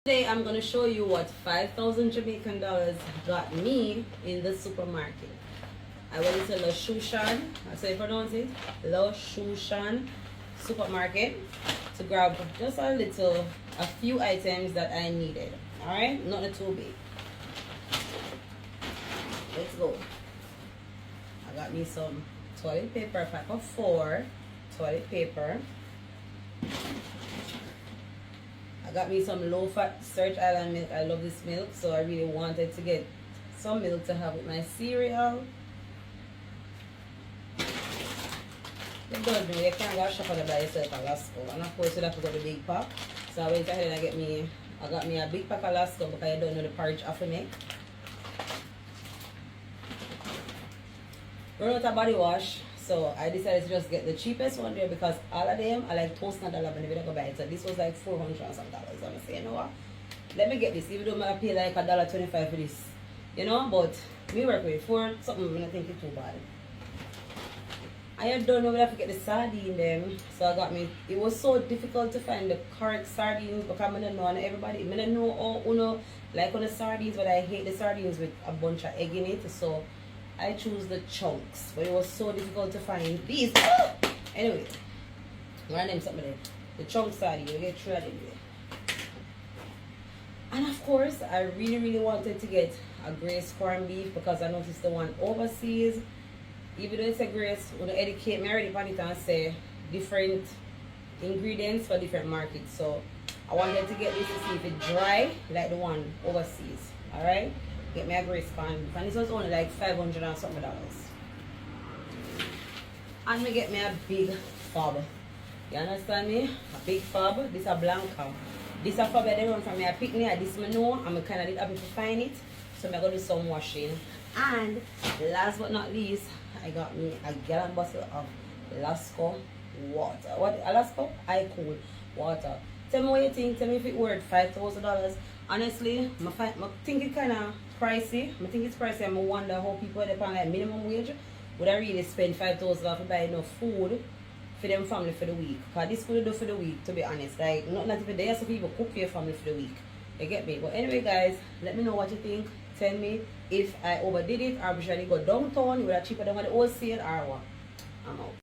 Today I'm going to show you what 5,000 Jamaican dollars got me in the supermarket. I went to La Shushan, that's how you pronounce it, La Shushan supermarket to grab just a few items that I needed. Alright, not too big. Let's go. I got me some toilet paper, a pack of 4 toilet paper. I got me some low-fat Search Island milk. I love this milk, so I really wanted to get some milk to have with my cereal. You don't know, you can't go shop for the by yourself at Lasco. And of course, you have to go to the big pack. So I went ahead and I got me a big pack of Lasco because I don't know the porridge I have to make. Run out of body wash. So I decided to just get the cheapest one there because all of them are like toast and $1 when I go buy it. So this was like $400 and some dollars. I'm saying, you know what? Let me get this. Even though I pay like $1.25 for this. You know, but me work with it for something when I think it's too bad. I don't know whether I have to get the sardine them. So I got me. It was so difficult to find the correct sardines because I don't know and everybody. I don't know all like on the sardines, but I hate the sardines with a bunch of egg in it. So I choose the chunks, but it was so difficult to find these. Anyway, I name something there. The chunks sardine, you get 3 of them there. And of course, I really wanted to get a Grace corned beef because I noticed the one overseas. Even though it's a Grace, when I educate me already on it and say different ingredients for different markets. So I wanted to get this to see if it's dry like the one overseas. Alright? Get me a Grace corned beef. And this was only like $500 and something dollars. And me get me a big fob. You understand me? A big fob. This a blanca. This a fob I didn't run from me. I pick me. This me know. I'm kind of did happy to find it. So I'm going to do some washing. And last but not least, I got me a gallon bottle of Lasco water. What? Lasco? I cool water. Tell me what you think. Tell me if it worth $5,000. Honestly, I think it's kind of pricey. I think it's pricey. I wonder how people that pay like minimum wage would I really spend $5,000 to buy enough food for them family for the week. Because this food do for the week, to be honest. Like, not even there, so people cook for your family for the week. You get me? But anyway, guys, let me know what you think. Tell me if I overdid it or should I go downtown, would I cheaper than what the wholesale or what? I'm out.